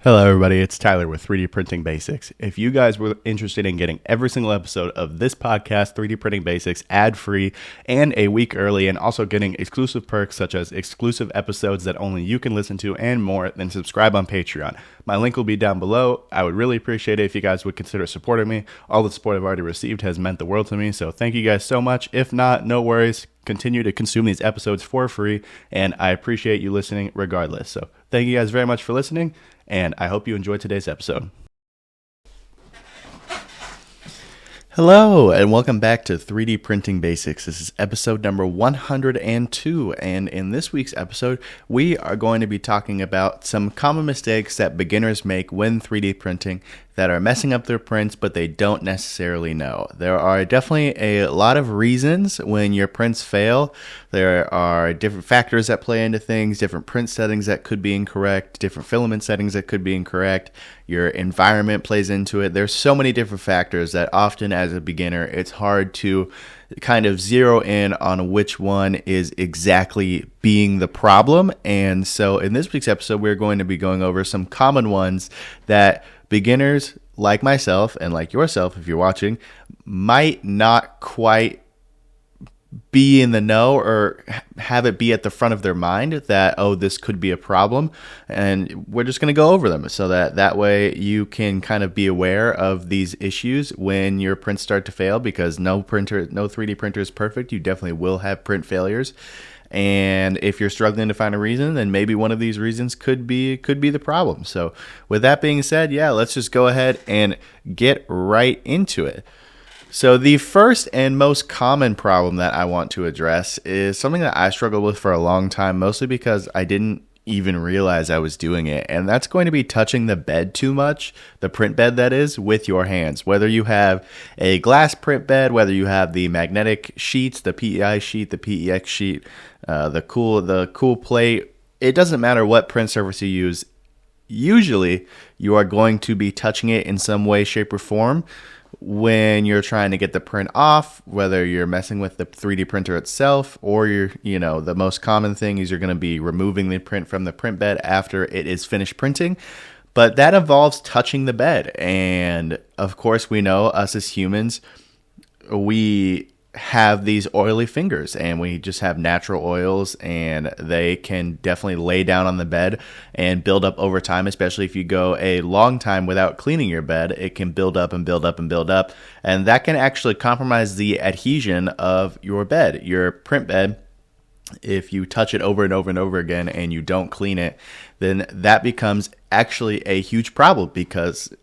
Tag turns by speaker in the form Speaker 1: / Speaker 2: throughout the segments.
Speaker 1: Hello, everybody. It's Tyler with 3D Printing Basics. If you guys were interested in getting every single episode of this podcast, 3D Printing Basics, ad-free and a week early, and also getting exclusive perks such as exclusive episodes that only you can listen to and more, then subscribe on Patreon. My link will be down below. I would really appreciate it if you guys would consider supporting me. All the support I've already received has meant the world to me, so thank you guys so much. If not, no worries. Continue to consume these episodes for free, and I appreciate you listening regardless. So thank you guys very much for listening, and I hope you enjoyed today's episode. Hello, and welcome back to 3D Printing Basics. This is episode number 102, and in this week's episode, we are going to be talking about some common mistakes that beginners make when 3D printing that are messing up their prints, but they don't necessarily know. There are definitely a lot of reasons when your prints fail. There are different factors that play into things, different print settings that could be incorrect, different filament settings that could be incorrect. Your environment plays into it. There's so many different factors that often as a beginner, it's hard to kind of zero in on which one is exactly being the problem. And so in this week's episode, we're going to be going over some common ones that beginners like myself and like yourself, if you're watching, might not quite be in the know or have it be at the front of their mind that, oh, this could be a problem. And we're just going to go over them so that way you can kind of be aware of these issues when your prints start to fail, because no 3D printer is perfect. You definitely will have print failures. And if you're struggling to find a reason, then maybe one of these reasons could be the problem. So with that being said, let's just go ahead and get right into it. So the first and most common problem that I want to address is something that I struggled with for a long time, mostly because I didn't even realize I was doing it. And that's going to be touching the bed too much, the print bed that is, with your hands. Whether you have a glass print bed, whether you have the magnetic sheets, the PEI sheet, the PEX sheet, the cool plate, it doesn't matter what print surface you use. Usually you are going to be touching it in some way, shape, or form when you're trying to get the print off, whether you're messing with the 3D printer itself, or the most common thing is you're going to be removing the print from the print bed after it is finished printing. But that involves touching the bed. And of course, we know us as humans, we have these oily fingers and we just have natural oils, and they can definitely lay down on the bed and build up over time, especially if you go a long time without cleaning your bed. It can build up and build up and build up, and that can actually compromise the adhesion of your bed, your print bed. If you touch it over and over and over again and you don't clean it, then that becomes actually a huge problem, because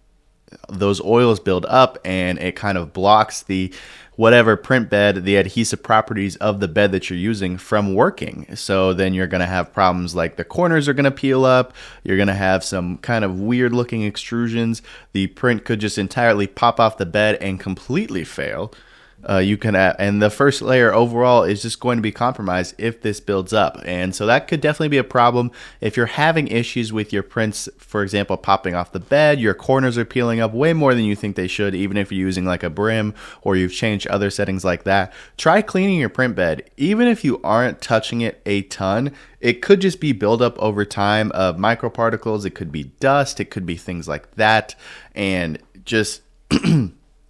Speaker 1: those oils build up and it kind of blocks the whatever print bed, the adhesive properties of the bed that you're using from working. So then you're going to have problems like the corners are going to peel up. You're going to have some kind of weird looking extrusions. The print could just entirely pop off the bed and completely fail. And the first layer overall is just going to be compromised if this builds up. And so that could definitely be a problem if you're having issues with your prints, for example, popping off the bed. Your corners are peeling up way more than you think they should, even if you're using like a brim or you've changed other settings like that. Try cleaning your print bed. Even if you aren't touching it a ton, it could just be buildup over time of microparticles. It could be dust. It could be things like that. And just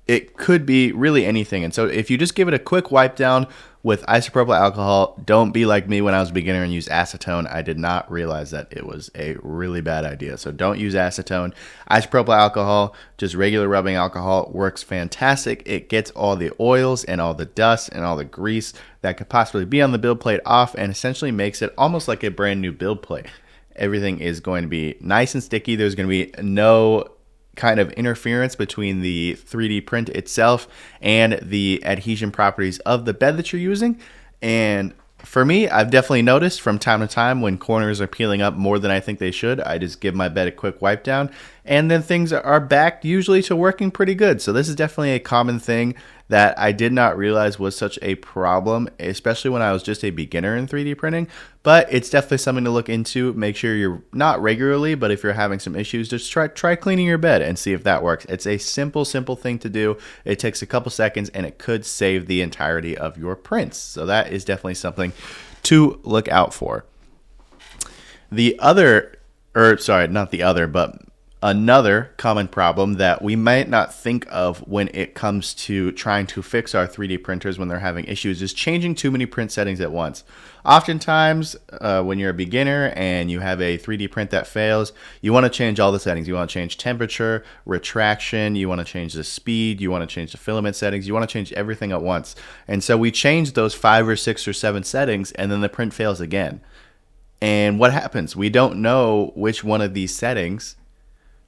Speaker 1: it could be really anything. And so if you just give it a quick wipe down with isopropyl alcohol, don't be like me when I was a beginner and use acetone. I did not realize that it was a really bad idea. So don't use acetone. Isopropyl alcohol, just regular rubbing alcohol, works fantastic. It gets all the oils and all the dust and all the grease that could possibly be on the build plate off, and essentially makes it almost like a brand new build plate. Everything is going to be nice and sticky. There's going to be no kind of interference between the 3D print itself and the adhesion properties of the bed that you're using. And for me, I've definitely noticed from time to time when corners are peeling up more than I think they should, I just give my bed a quick wipe down, and then things are back usually to working pretty good. So this is definitely a common thing that I did not realize was such a problem, especially when I was just a beginner in 3D printing. But it's definitely something to look into. Make sure you're not regularly, but if you're having some issues, just try cleaning your bed and see if that works. It's a simple thing to do. It takes a couple seconds and it could save the entirety of your prints. So that is definitely something to look out for. Not the other, but Another common problem that we might not think of when it comes to trying to fix our 3D printers when they're having issues is changing too many print settings at once. Oftentimes, when you're a beginner and you have a 3D print that fails, you want to change all the settings. You want to change temperature, retraction, you want to change the speed, you want to change the filament settings, you want to change everything at once. And so we change those 5 or 6 or 7 settings, and then the print fails again. And what happens? We don't know which one of these settings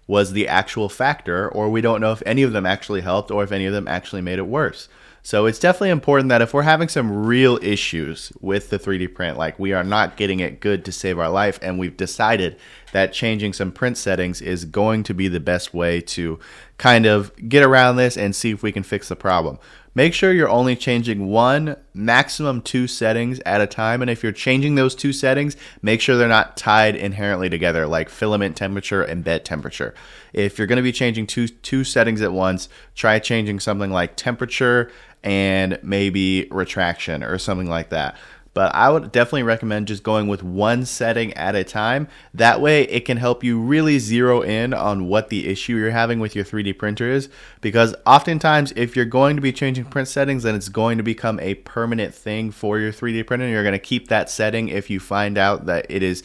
Speaker 1: was the actual factor, or we don't know if any of them actually helped or if any of them actually made it worse. So it's definitely important that if we're having some real issues with the 3D print, like we are not getting it good to save our life, and we've decided that changing some print settings is going to be the best way to kind of get around this and see if we can fix the problem. Make sure you're only changing 1, maximum 2 settings at a time. And if you're changing those 2 settings, make sure they're not tied inherently together, like filament temperature and bed temperature. If you're going to be changing two settings at once, try changing something like temperature and maybe retraction or something like that. But I would definitely recommend just going with 1 setting at a time. That way it can help you really zero in on what the issue you're having with your 3D printer is. Because oftentimes if you're going to be changing print settings, then it's going to become a permanent thing for your 3D printer. You're going to keep that setting if you find out that it is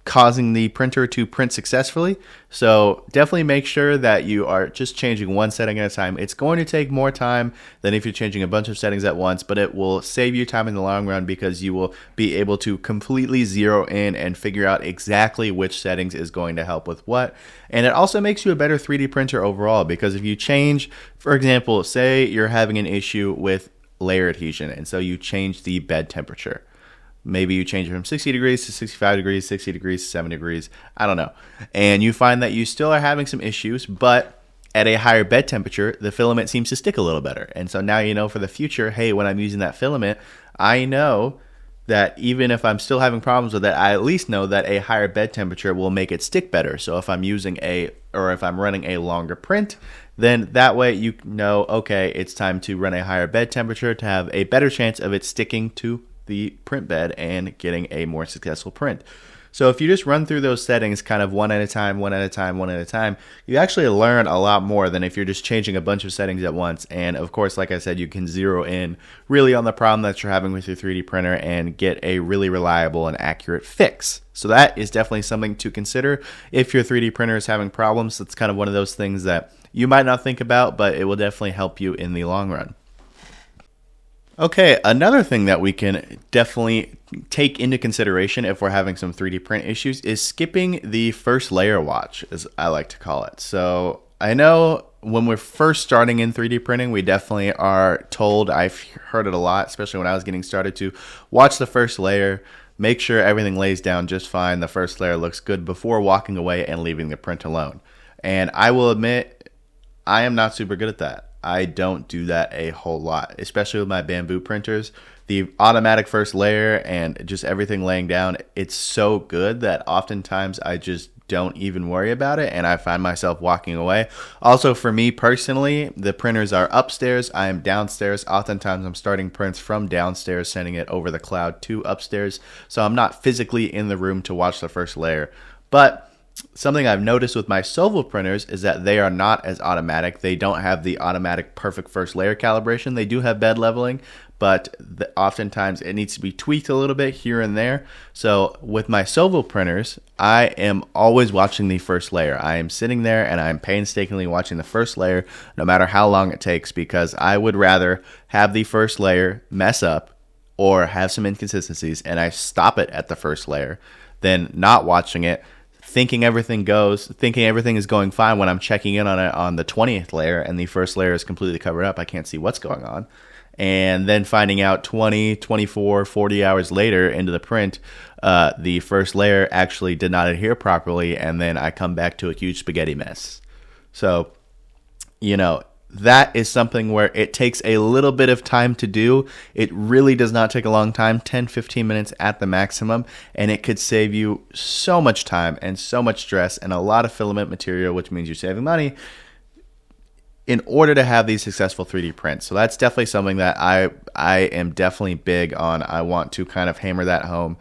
Speaker 1: causing the printer to print successfully. So definitely make sure that you are just changing 1 setting at a time. It's going to take more time than if you're changing a bunch of settings at once, but it will save you time in the long run because you will be able to completely zero in and figure out exactly which settings is going to help with what. And it also makes you a better 3D printer overall, because if you change, for example, say you're having an issue with layer adhesion, and so you change the bed temperature. Maybe you change it from 60 degrees to 65 degrees, 60 degrees to 70 degrees, I don't know. And you find that you still are having some issues, but at a higher bed temperature, the filament seems to stick a little better. And so now you know for the future, hey, when I'm using that filament, I know that even if I'm still having problems with it, I at least know that a higher bed temperature will make it stick better. So if I'm if I'm running a longer print, then that way you know, okay, it's time to run a higher bed temperature to have a better chance of it sticking to the print bed and getting a more successful print. So if you just run through those settings kind of one at a time, you actually learn a lot more than if you're just changing a bunch of settings at once. And of course, like I said, you can zero in really on the problem that you're having with your 3D printer and get a really reliable and accurate fix. So that is definitely something to consider. If your 3D printer is having problems, that's kind of one of those things that you might not think about, but it will definitely help you in the long run. Okay, another thing that we can definitely take into consideration if we're having some 3D print issues is skipping the first layer watch, as I like to call it. So I know when we're first starting in 3D printing, we definitely are told, I've heard it a lot, especially when I was getting started, to watch the first layer, make sure everything lays down just fine, the first layer looks good before walking away and leaving the print alone. And I will admit, I am not super good at that. I don't do that a whole lot, especially with my Bambu printers. The automatic first layer and just everything laying down, it's so good that oftentimes I just don't even worry about it and I find myself walking away. Also, for me personally, the printers are upstairs, I am downstairs. Oftentimes I'm starting prints from downstairs, sending it over the cloud to upstairs, so I'm not physically in the room to watch the first layer. But something I've noticed with my Sovol printers is that they are not as automatic. They don't have the automatic perfect first layer calibration. They do have bed leveling, but oftentimes it needs to be tweaked a little bit here and there. So with my Sovol printers, I am always watching the first layer. I am sitting there and I'm painstakingly watching the first layer no matter how long it takes, because I would rather have the first layer mess up or have some inconsistencies and I stop it at the first layer than not watching it, thinking everything is going fine when I'm checking in on it on the 20th layer and the first layer is completely covered up. I can't see what's going on. And then finding out 20, 24, 40 hours later into the print, the first layer actually did not adhere properly, and then I come back to a huge spaghetti mess. So, that is something where it takes a little bit of time to do. It really does not take a long time, 10, 15 minutes at the maximum, and it could save you so much time and so much stress and a lot of filament material, which means you're saving money, in order to have these successful 3D prints. So that's definitely something that I am definitely big on. I want to kind of hammer that home.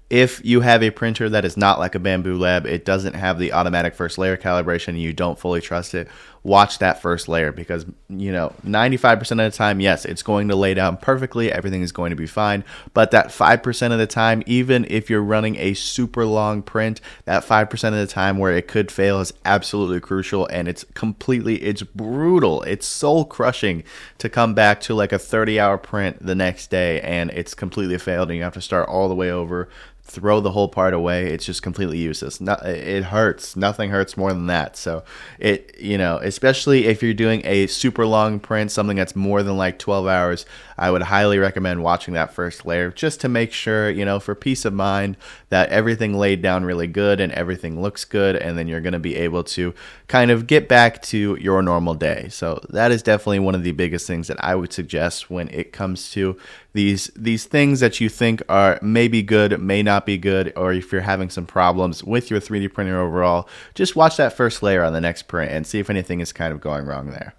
Speaker 1: If you have a printer that is not like a Bamboo Lab, it doesn't have the automatic first layer calibration, and you don't fully trust it, watch that first layer because, 95% of the time, yes, it's going to lay down perfectly. Everything is going to be fine. But that 5% of the time, even if you're running a super long print, that 5% of the time where it could fail is absolutely crucial. And it's brutal. It's soul crushing to come back to like a 30-hour print the next day and it's completely failed and you have to start all the way over, throw the whole part away. It's just completely useless. It hurts. Nothing hurts more than that. So especially if you're doing a super long print, something that's more than like 12 hours, I would highly recommend watching that first layer just to make sure, for peace of mind, that everything laid down really good and everything looks good. And then you're going to be able to kind of get back to your normal day. So that is definitely one of the biggest things that I would suggest when it comes to these things that you think are maybe good, may not be good, or if you're having some problems with your 3D printer overall, just watch that first layer on the next print and see if anything is kind of going wrong there.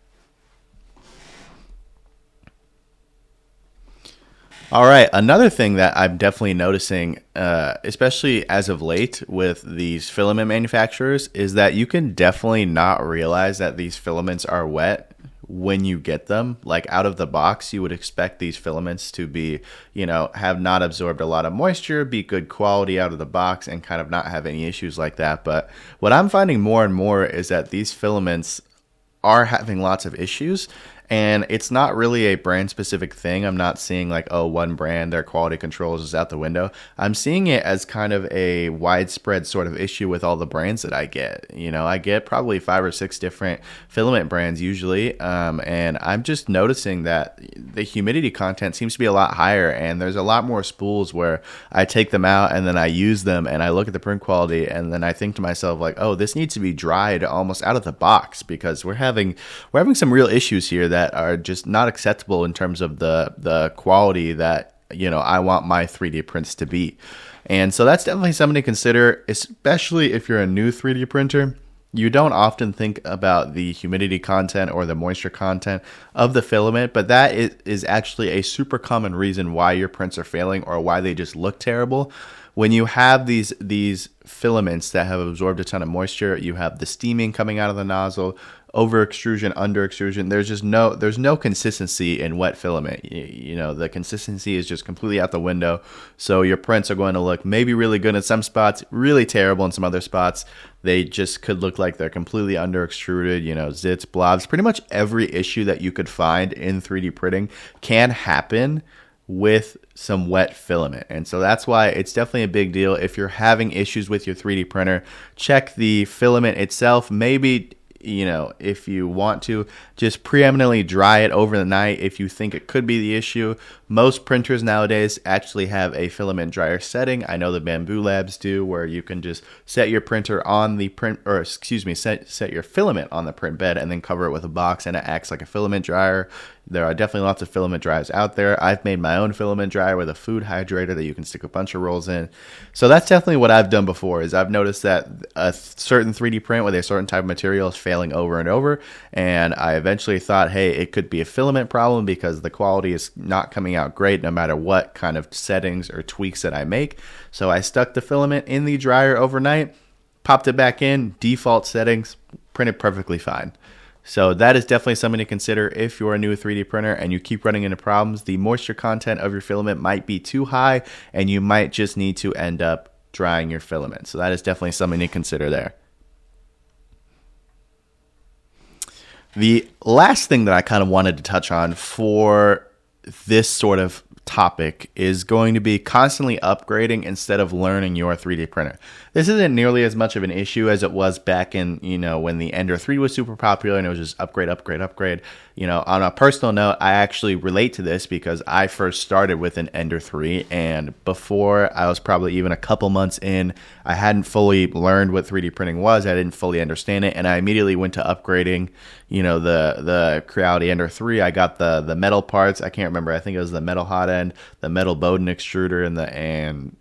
Speaker 1: All right, another thing that I'm definitely noticing, especially as of late with these filament manufacturers, is that you can definitely not realize that these filaments are wet when you get them. Like out of the box, you would expect these filaments to be, have not absorbed a lot of moisture, be good quality out of the box, and kind of not have any issues like that. But what I'm finding more and more is that these filaments are having lots of issues. And it's not really a brand specific thing. I'm not seeing like, one brand, their quality controls is out the window. I'm seeing it as kind of a widespread sort of issue with all the brands that I get. I get probably 5 or 6 different filament brands usually. And I'm just noticing that the humidity content seems to be a lot higher. And there's a lot more spools where I take them out and then I use them and I look at the print quality and then I think to myself like, this needs to be dried almost out of the box because we're having some real issues here that are just not acceptable in terms of the quality that I want my 3D prints to be. And so that's definitely something to consider, especially if you're a new 3D printer. You don't often think about the humidity content or the moisture content of the filament, but that is actually a super common reason why your prints are failing or why they just look terrible. When you have these filaments that have absorbed a ton of moisture, you have the steaming coming out of the nozzle, over extrusion, under extrusion. There's no consistency in wet filament. The consistency is just completely out the window. So your prints are going to look maybe really good in some spots, really terrible in some other spots. They just could look like they're completely under extruded, zits, blobs. Pretty much every issue that you could find in 3D printing can happen with some wet filament. And so that's why it's definitely a big deal. If you're having issues with your 3D printer, check the filament itself. Maybe, if you want to, just preeminently dry it over the night if you think it could be the issue. Most printers nowadays actually have a filament dryer setting. I know the Bamboo Labs do, where you can just set your printer on the set your filament on the print bed and then cover it with a box and it acts like a filament dryer. There are definitely lots of filament dryers out there. I've made my own filament dryer with a food hydrator that you can stick a bunch of rolls in. So that's definitely what I've done before, is I've noticed that a certain 3D print with a certain type of material is failing over and over. And I eventually thought, hey, it could be a filament problem because the quality is not coming out great no matter what kind of settings or tweaks that I make. So I stuck the filament in the dryer overnight, popped it back in, default settings, printed perfectly fine. So that is definitely something to consider if you're a new 3D printer and you keep running into problems. The moisture content of your filament might be too high and you might just need to end up drying your filament. So that is definitely something to consider there. The last thing that I kind of wanted to touch on for this sort of topic is going to be constantly upgrading instead of learning your 3D printer. This isn't nearly as much of an issue as it was back in, when the Ender 3 was super popular and it was just upgrade. On a personal note, I actually relate to this because I first started with an Ender 3, and before I was probably even a couple months in, I hadn't fully learned what 3D printing was. I didn't fully understand it, and I immediately went to upgrading, the Creality Ender 3. I got the metal parts. I can't remember. I think it was the metal hot end, the metal Bowden extruder, and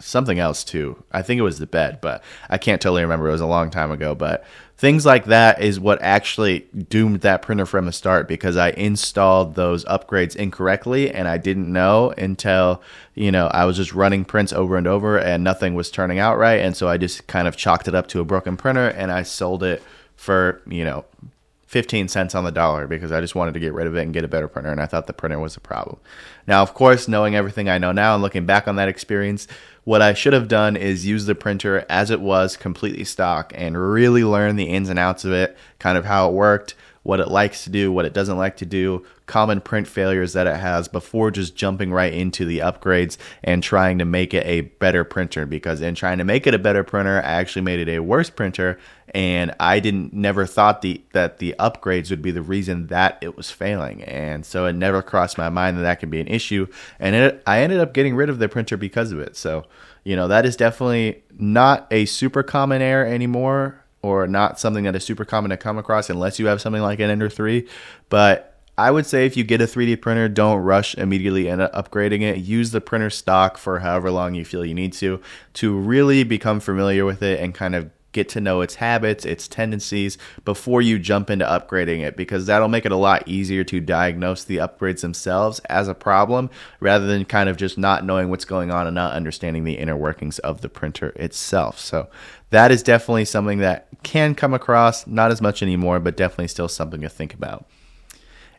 Speaker 1: something else too. I think it was the bed, but I can't totally remember. It was a long time ago. But things like that is what actually doomed that printer from the start, because I installed those upgrades incorrectly and I didn't know until, I was just running prints over and over and nothing was turning out right. And so I just kind of chalked it up to a broken printer and I sold it for, 15 cents on the dollar, because I just wanted to get rid of it and get a better printer, and I thought the printer was a problem. Now, of course, knowing everything I know now and looking back on that experience, what I should have done is use the printer as it was, completely stock, and really learn the ins and outs of it, kind of how it worked, what it likes to do, what it doesn't like to do, common print failures that it has, before just jumping right into the upgrades and trying to make it a better printer. Because in trying to make it a better printer, I actually made it a worse printer, and I never thought that the upgrades would be the reason that it was failing. And so it never crossed my mind that could be an issue, and I ended up getting rid of the printer because of it. So, that is definitely not a super common error anymore, or not something that is super common to come across unless you have something like an Ender 3. But I would say if you get a 3D printer, don't rush immediately into upgrading it. Use the printer stock for however long you feel you need to really become familiar with it and kind of get to know its habits, its tendencies, before you jump into upgrading it, because that'll make it a lot easier to diagnose the upgrades themselves as a problem, rather than kind of just not knowing what's going on and not understanding the inner workings of the printer itself. So that is definitely something that can come across, not as much anymore, but definitely still something to think about.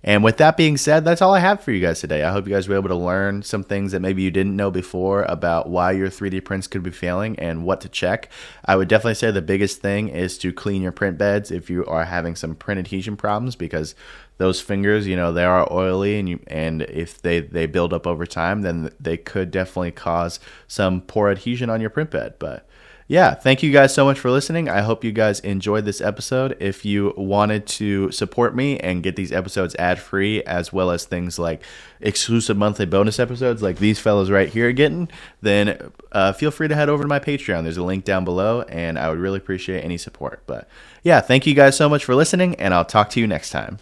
Speaker 1: And with that being said, that's all I have for you guys today. I hope you guys were able to learn some things that maybe you didn't know before about why your 3D prints could be failing and what to check. I would definitely say the biggest thing is to clean your print beds if you are having some print adhesion problems, because those fingers, they are oily, and if they build up over time, then they could definitely cause some poor adhesion on your print bed. But yeah, thank you guys so much for listening. I hope you guys enjoyed this episode. If you wanted to support me and get these episodes ad-free, as well as things like exclusive monthly bonus episodes like these fellows right here are getting, then feel free to head over to my Patreon. There's a link down below, and I would really appreciate any support. But yeah, thank you guys so much for listening, and I'll talk to you next time.